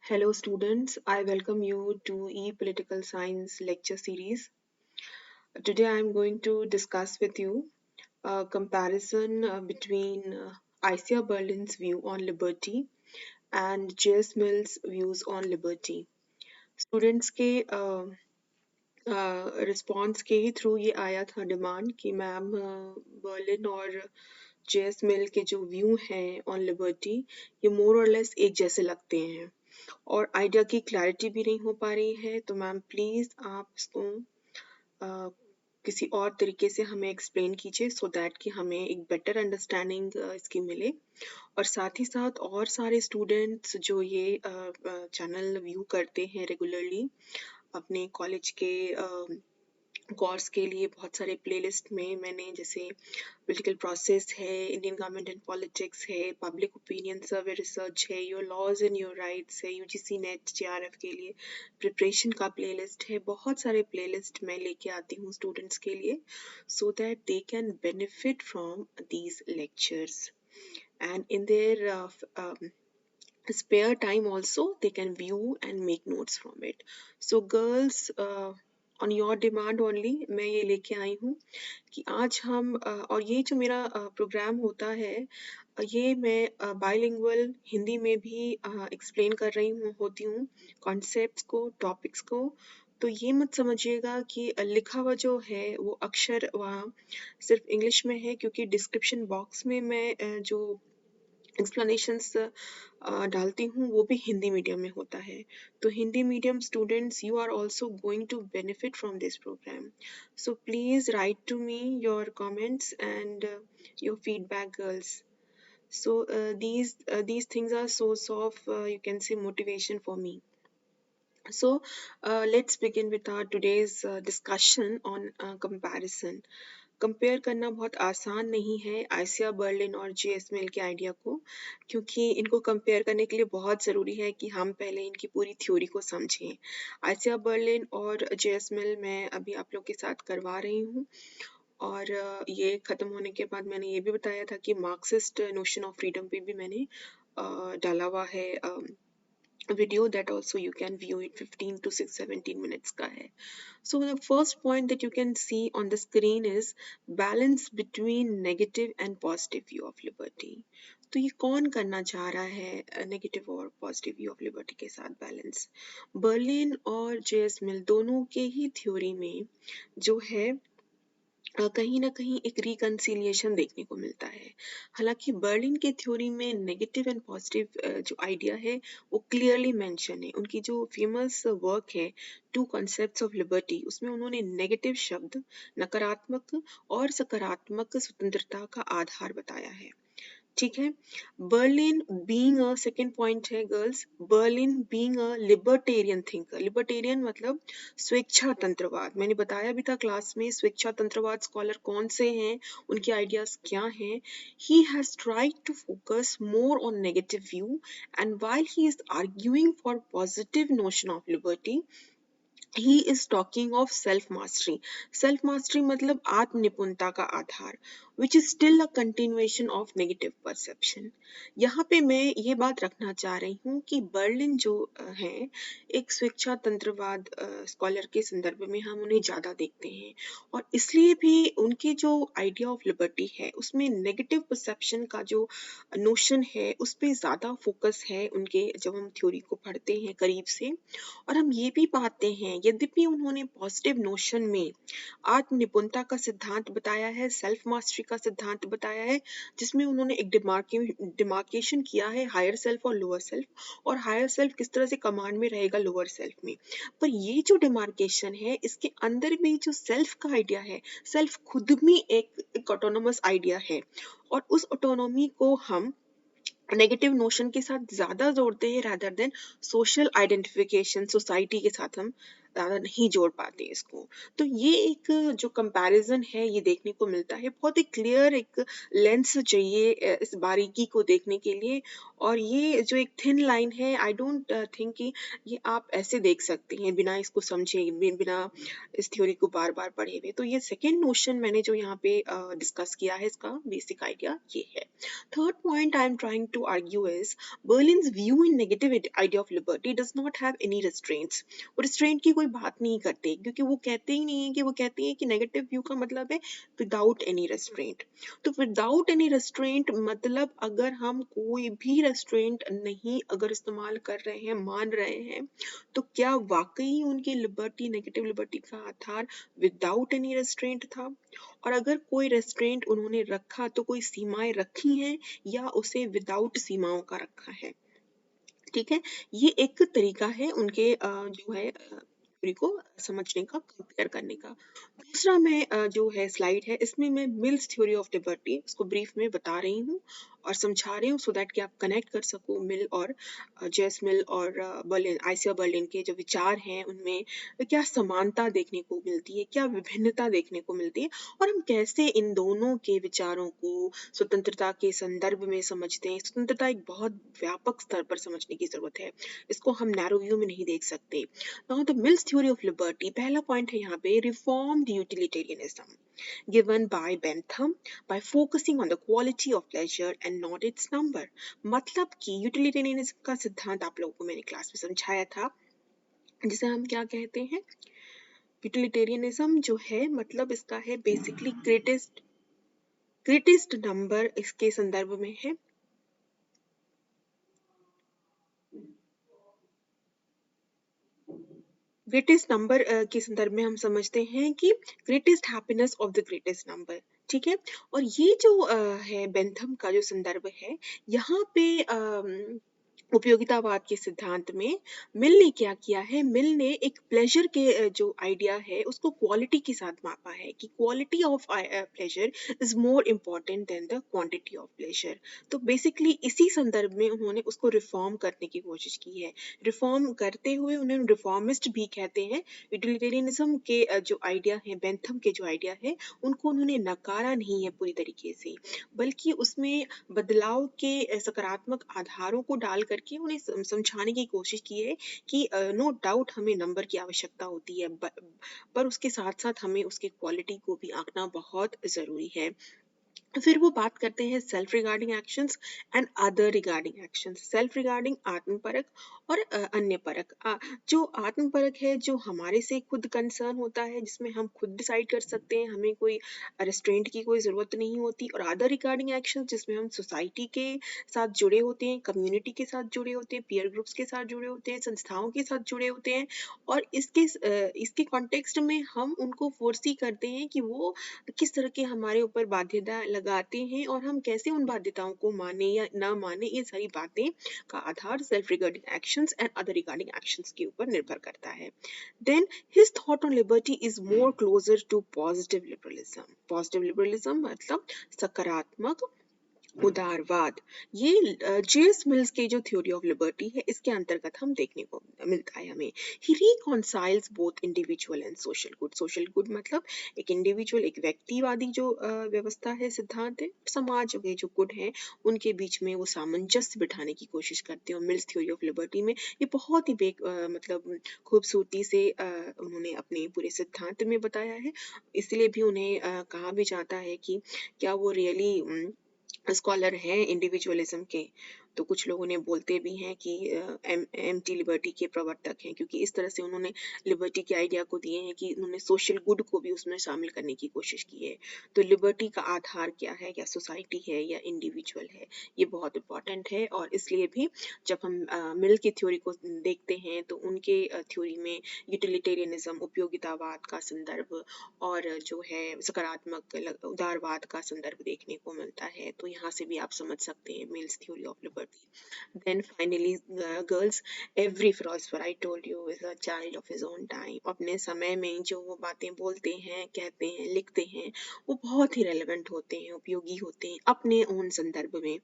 Hello students, I welcome you to E-Political Science lecture series. Today I am going to discuss with you a comparison between Isia Berlin's view on liberty and J.S. Mill's views on liberty. Students के response के ही through ये आया था demand कि ma'am Berlin और JS मिल के जो view हैं ऑन लिबर्टी ये मोर और लेस एक जैसे लगते हैं और आइडिया की क्लैरिटी भी नहीं हो पा रही है तो मैम प्लीज़ आप इसको किसी और तरीके से हमें एक्सप्लेन कीजिए सो दैट कि हमें एक बेटर अंडरस्टैंडिंग इसकी मिले और साथ ही साथ और सारे स्टूडेंट्स जो ये चैनल व्यू करते हैं रेगुलरली अपने कॉलेज के कोर्स के लिए बहुत सारे प्लेलिस्ट में मैंने जैसे पॉलिटिकल प्रोसेस है, इंडियन गवर्नमेंट एंड पॉलिटिक्स है, पब्लिक ओपिनियन सर्वे रिसर्च है, your laws and your rights है, यूजीसी नेट जेआरएफ के लिए प्रिपरेशन का प्लेलिस्ट है, बहुत सारे प्लेलिस्ट मैं लेके आती हूँ स्टूडेंट्स के लिए so that they can benefit from these lectures and in their spare time also they can view and make notes from it so girls on your demand only मैं ये लेके आई हूँ कि आज हम और ये जो मेरा प्रोग्राम होता है ये मैं बाइलिंगुअल हिंदी में भी एक्सप्लेन कर रही हूँ होती हूँ कॉन्सेप्ट्स को टॉपिक्स को तो ये मत समझिएगा कि लिखा हुआ जो है वो अक्षर वहाँ सिर्फ इंग्लिश में है क्योंकि डिस्क्रिप्शन बॉक्स में मैं जो एक्सप्लेनेशंस डालती हूँ वो भी हिंदी मीडियम में होता है तो Hindi medium students you are also going to benefit from this programme so please write to me your comments and your feedback girls so these things are source of you can say motivation for me so let's begin with our today's discussion on comparison compare करना बहुत आसान नहीं है Isaiah Berlin और JS मिल के idea को क्योंकि इनको कंपेयर करने के लिए बहुत ज़रूरी है कि हम पहले इनकी पूरी थ्योरी को समझें आइसिया बर्लिन और जेएस मिल मैं अभी आप लोग के साथ करवा रही हूँ और ये ख़त्म होने के बाद मैंने ये भी बताया था कि मार्क्सिस्ट नोशन ऑफ फ्रीडम पे भी मैंने डाला हुआ है video that also you can view it 15 to 17 minutes का है so the first point that you can see on the screen is balance between negative and positive view of liberty तो ये कौन करना चाह रहा है नेगेटिव और पॉजिटिव व्यू ऑफ लिबर्टी के साथ बैलेंस बर्लिन और जेएस मिल दोनों के ही थ्योरी में जो है कहीं ना कहीं एक रिकन्सिलिएशन देखने को मिलता है हालांकि बर्लिन के थ्योरी में नेगेटिव एंड पॉजिटिव जो आइडिया है वो क्लियरली मेंशन है उनकी जो फेमस वर्क है टू कॉन्सेप्ट्स ऑफ लिबर्टी उसमें उन्होंने नेगेटिव शब्द नकारात्मक और सकारात्मक स्वतंत्रता का आधार बताया है ठीक है Berlin being a second point है गर्ल्स Berlin being a libertarian thinker libertarian मतलब स्वेच्छा तंत्रवाद मैंने बताया भी था क्लास में स्वेच्छा तंत्रवाद स्कॉलर कौन से हैं उनके आइडियाज क्या हैं he has tried to focus more on negative view and while he is arguing for positive notion of liberty he is talking of self mastery मतलब आत्म निपुणता का आधार which is still a continuation of negative perception यहाँ पे मैं ये बात रखना चाह रही हूँ कि बर्लिन जो है एक स्वेच्छा तंत्रवाद स्कॉलर के संदर्भ में हम उन्हें ज्यादा देखते हैं और इसलिए भी उनके जो आइडिया ऑफ लिबर्टी है उसमें नेगेटिव परसेप्शन का जो नोशन है उस पर ज्यादा फोकस है उनके जब हम थ्योरी को पढ़ते हैं करीब से और हम ये भी पाते हैं यद्यपि उन्होंने पॉजिटिव नोशन में आत्म निपुणता का सिद्धांत बताया है सेल्फ मास्टरी का सिद्धांत बताया है जिसमें उन्होंने एक डिमार्केशन किया है हायर सेल्फ और लोअर सेल्फ और हायर सेल्फ किस तरह से कमांड में रहेगा लोअर सेल्फ में पर ये जो डिमार्केशन है इसके अंदर भी जो सेल्फ का आइडिया है सेल्फ खुद में एक ऑटोनोमस आइडिया है और उस ऑटोनॉमी को हम नेगेटिव नोशन के साथ ज्यादा जोड़ते हैं rather than social identification society के साथ हम ज़्यादा नहीं जोड़ पाते इसको। तो ये एक जो कंपैरिज़न है ये देखने को मिलता है, बहुत ही क्लियर एक लेंस चाहिए इस बारीकी को देखने के लिए। और ये जो एक थिन लाइन है, आई डोंट थिंक कि ये आप ऐसे देख सकते हैं बिना इसको समझे, बिना इस थ्योरी को बार-बार पढ़े हुए। तो ये सेकंड नोशन मैंने जो यहाँ पे डिस्कस किया है, इसका बेसिक आइडिया ये है। Third point I am trying to argue is Berlin's view in negative idea of liberty does not have any restraints. वो restraint की कोई बात नहीं करते, क्योंकि वो कहते ही नहीं है कि, वो कहते हैं कि नेगेटिव व्यू का मतलब है विदाउट एनी रेस्ट्रेंट। तो विदाउट एनी रेस्ट्रेंट मतलब अगर हम कोई भी रेस्ट्रेंट नहीं अगर इस्तेमाल कर रहे हैं, मान रहे हैं, तो क्या वाकई उनकी लिबर्टी, नेगेटिव लिबर्टी का आधार विदाउट एनी रेस्ट्रेंट था? और अगर कोई रेस्ट्रेंट उन्होंने रखा तो कोई सीमाएं रखी हैं या उसे विदाउट सीमाओं का रखा है? ठीक है, ये एक तरीका है उनके जो है थ्योरी को समझने का, कंपेयर करने का। दूसरा मैं जो है स्लाइड है, इसमें मैं मिल्स थ्योरी ऑफ लिबर्टी इसको ब्रीफ में बता रही हूँ और समझा रही हूँ, सो दैट कि आप कनेक्ट कर सको मिल और जेस मिल और बर्लिन, आइसिया बर्लिन के जो विचार हैं उनमें क्या समानता देखने को मिलती है, क्या विभिन्नता देखने को मिलती है, और हम कैसे इन दोनों के विचारों को स्वतंत्रता के संदर्भ में समझते हैं। स्वतंत्रता एक बहुत व्यापक स्तर पर समझने की जरूरत है, इसको हम नैरो व्यू में नहीं देख सकते। Now the mills theory of liberty, पहला पॉइंट है यहाँ पे reformed utilitarianism given by Bentham by focusing on the quality of pleasure and not its number। मतलब कि यूटिलिटेरियनिज्म का सिद्धांत आप लोगों को मैंने क्लास में समझाया था, जिसे हम क्या कहते हैं, यूटिलिटेरियनिज्म जो है मतलब इसका है बेसिकली ग्रेटेस्ट नंबर इसके संदर्भ में है। ग्रेटेस्ट नंबर के संदर्भ में हम समझते हैं कि greatest happiness of the greatest number. ठीक है, और ये जो है बेंथम का जो संदर्भ है, यहाँ पे उपयोगितावाद के सिद्धांत में मिल ने क्या किया है, मिल ने एक प्लेजर के जो आइडिया है उसको क्वालिटी के साथ मापा है कि quality of pleasure is more important then the quantity of pleasure. तो बेसिकली इसी संदर्भ में उन्होंने उसको रिफॉर्म करने की कोशिश की है। रिफॉर्म करते हुए उन्हें रिफॉर्मिस्ट भी कहते हैं। यूटिलिटेरियनिज्म के जो आइडिया है, बेंथम के जो आइडिया है, उनको उन्होंने नकारा नहीं है पूरी तरीके से, बल्कि उसमें बदलाव के सकारात्मक आधारों को डाल करके उन्हें समझाने की कोशिश की है कि नो डाउट हमें नंबर की आवश्यकता होती है, पर उसके साथ साथ हमें उसकी क्वालिटी को भी आंकना बहुत जरूरी है। फिर वो बात करते हैं self regarding actions and other regarding actions. Self regarding आत्मपरक और अन्य परक। जो आत्मपरक है, जो हमारे से खुद कंसर्न होता है, जिसमें हम खुद डिसाइड कर सकते हैं, हमें कोई रेस्ट्रेंट की कोई ज़रूरत नहीं होती। और अदर रिगार्डिंग एक्शंस जिसमें हम सोसाइटी के साथ जुड़े होते हैं, कम्युनिटी के साथ जुड़े होते हैं, पीयर ग्रुप्स के साथ जुड़े होते हैं, संस्थाओं के साथ जुड़े होते हैं, और इसके कॉन्टेक्स्ट में हम उनको फोर्सी करते हैं कि वो किस तरह के हमारे ऊपर बाध्यता लगाते हैं और हम कैसे उन बाध्यताओं को माने या ना माने। ये सारी बातें का आधार self regarding actions and other regarding actions के ऊपर निर्भर करता है। Then his thought on liberty is more closer to positive liberalism. Positive liberalism मतलब सकारात्मक उदारवाद। ये जेम्स मिल्स की जो थ्योरी ऑफ लिबर्टी है, इसके अंतर्गत हम देखने को मिलता है हमें। He reconciles both individual and social good. Social good मतलब एक इंडिविजुअल, एक व्यक्तिवादी जो व्यवस्था है, सिद्धांत है, समाज के जो गुड है उनके बीच में वो सामंजस्य बिठाने की कोशिश करते हैं। और मिल्स थ्योरी ऑफ लिबर्टी में ये बहुत ही मतलब खूबसूरती से उन्होंने अपने पूरे सिद्धांत में बताया है। इसलिए भी उन्हें कहा भी जाता है कि क्या वो रियली स्कॉलर हैं इंडिविजुअलिज्म के। तो कुछ लोग उन्हें बोलते भी हैं कि एम्प्टी लिबर्टी के प्रवर्तक हैं, क्योंकि इस तरह से उन्होंने लिबर्टी के आइडिया को दिए हैं कि उन्होंने सोशल गुड को भी उसमें शामिल करने की कोशिश की है। तो लिबर्टी का आधार क्या है, या सोसाइटी है या इंडिविजुअल है, ये बहुत इंपॉर्टेंट है। और इसलिए भी जब हम मिल की थ्योरी को देखते हैं तो उनके थ्योरी में यूटिलिटेरियनिज्म, उपयोगितावाद का संदर्भ और जो है सकारात्मक उदारवाद का संदर्भ देखने को मिलता है। तो यहाँ से भी आप समझ सकते हैं mills theory of liberty. Then finally, girls, every philosopher I told you is a child of his own time। अपने समय में जो वो बातें बोलते हैं, कहते हैं, लिखते हैं, वो बहुत ही रेलेवेंट होते हैं, उपयोगी होते हैं अपने ओन संदर्भ में।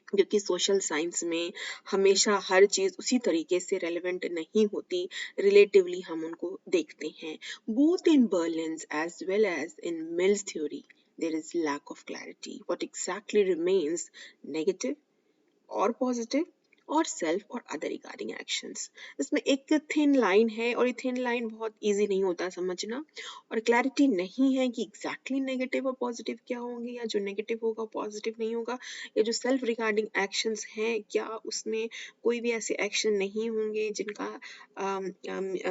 क्योंकि सोशल साइंस में हमेशा हर चीज़ उसी तरीके से रेलेवेंट नहीं होती, रिलेटिवली हम उनको देखते हैं। Both in Berlin's as well as in Mill's theory there is lack of clarity. What exactly remains negative or positive और सेल्फ और अदर रिगार्डिंग एक्शंस। इसमें एक थिन लाइन है और ये थिन लाइन बहुत इजी नहीं होता समझना, और क्लैरिटी नहीं है कि एग्जैक्टली नेगेटिव और पॉजिटिव क्या होंगे, या जो नेगेटिव होगा पॉजिटिव नहीं होगा, या जो सेल्फ रिगार्डिंग एक्शंस हैं क्या उसमें कोई भी ऐसे एक्शन नहीं होंगे जिनका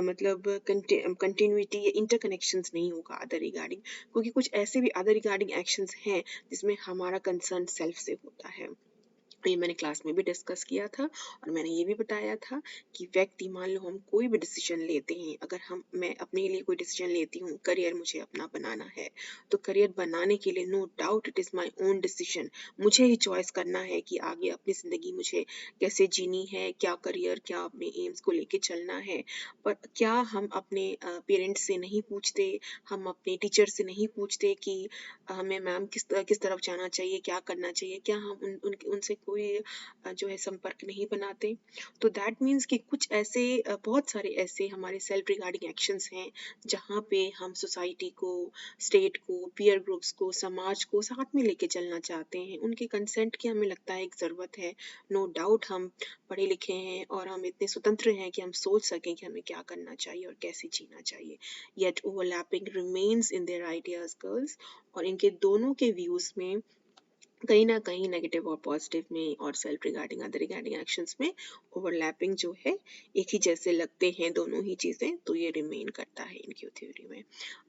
मतलब कंटिन्यूटी या इंटरकनेक्शंस नहीं होगा अदर रिगार्डिंग, क्योंकि कुछ ऐसे भी अदर रिगार्डिंग एक्शंस हैं जिसमें हमारा कंसर्न सेल्फ से होता है। ये मैंने क्लास में भी डिस्कस किया था, और मैंने ये भी बताया था कि व्यक्ति, मान लो हम कोई भी डिसीजन लेते हैं, अगर मैं अपने लिए कोई डिसीजन लेती हूँ, करियर मुझे अपना बनाना है, तो करियर बनाने के लिए no doubt it is my own decision, मुझे ही चॉइस करना है कि आगे अपनी ज़िंदगी मुझे कैसे जीनी है, क्या करियर, क्या अपने एम्स को लेके चलना है। पर क्या हम अपने पेरेंट्स से नहीं पूछते, हम अपने टीचर से नहीं पूछते कि हमें मैम किस तरफ जाना चाहिए, क्या करना चाहिए, क्या हम उनसे कोई जो है संपर्क नहीं बनाते? तो दैट मीन्स कि कुछ ऐसे बहुत सारे ऐसे हमारे सेल्फ रिगार्डिंग एक्शंस हैं जहाँ पे हम सोसाइटी को, स्टेट को, पीयर ग्रुप्स को, समाज को साथ में लेके चलना चाहते हैं, उनके कंसेंट की हमें लगता है एक ज़रूरत है। नो डाउट हम पढ़े लिखे हैं और हम इतने स्वतंत्र हैं कि हम सोच सकें कि हमें क्या करना चाहिए और कैसे जीना चाहिए। Yet overlapping remains in their ideas girls, और इनके दोनों के व्यूज में कहीं ना कहीं नेगेटिव और पॉजिटिव में और self regarding other regarding actions में ओवरलैपिंग जो है, एक ही जैसे लगते हैं दोनों ही चीज़ें, तो ये रिमेन करता है इनकी थ्योरी में।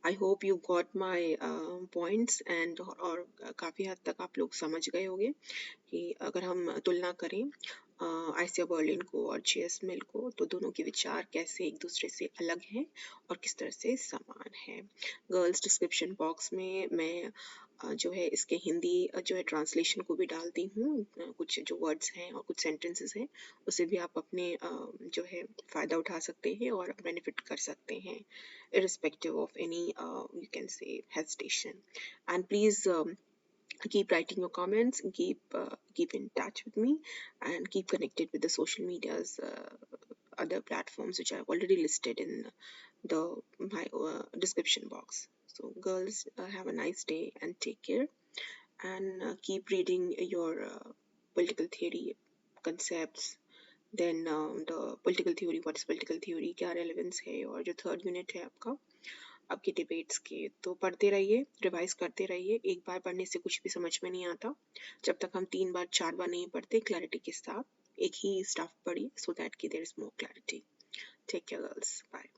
I hope you got my points and, और काफ़ी हद तक आप लोग समझ गए होंगे कि अगर हम तुलना करें आइसिया बर्लिन को और जेएस मिल को, तो दोनों के विचार कैसे एक दूसरे से अलग हैं और किस तरह से समान है। गर्ल्स डिस्क्रिप्शन बॉक्स में मैं जो है इसके हिंदी जो है ट्रांसलेशन को भी डालती हूँ, कुछ जो वर्ड्स हैं और कुछ सेंटेंसेस हैं उसे भी आप अपने जो है फ़ायदा उठा सकते हैं और बेनिफिट कर सकते हैं, irrespective of any you can say hesitation. And please keep writing your comments, and keep in touch with me, and keep connected with the social medias, other platforms which I've already listed in the my description box. So girls, have a nice day and take care, and keep reading your political theory concepts, then the political theory, what is political theory, क्या relevance है, और जो third unit है आपका आपकी debates के, तो पढ़ते रहिए, रिवाइज करते रहिए। एक बार पढ़ने से कुछ भी समझ में नहीं आता, जब तक हम 3 बार 4 बार नहीं पढ़ते क्लैरिटी के साथ, एक ही स्टाफ पढ़िए, सो दैट की there is more clarity. Take care girls, bye.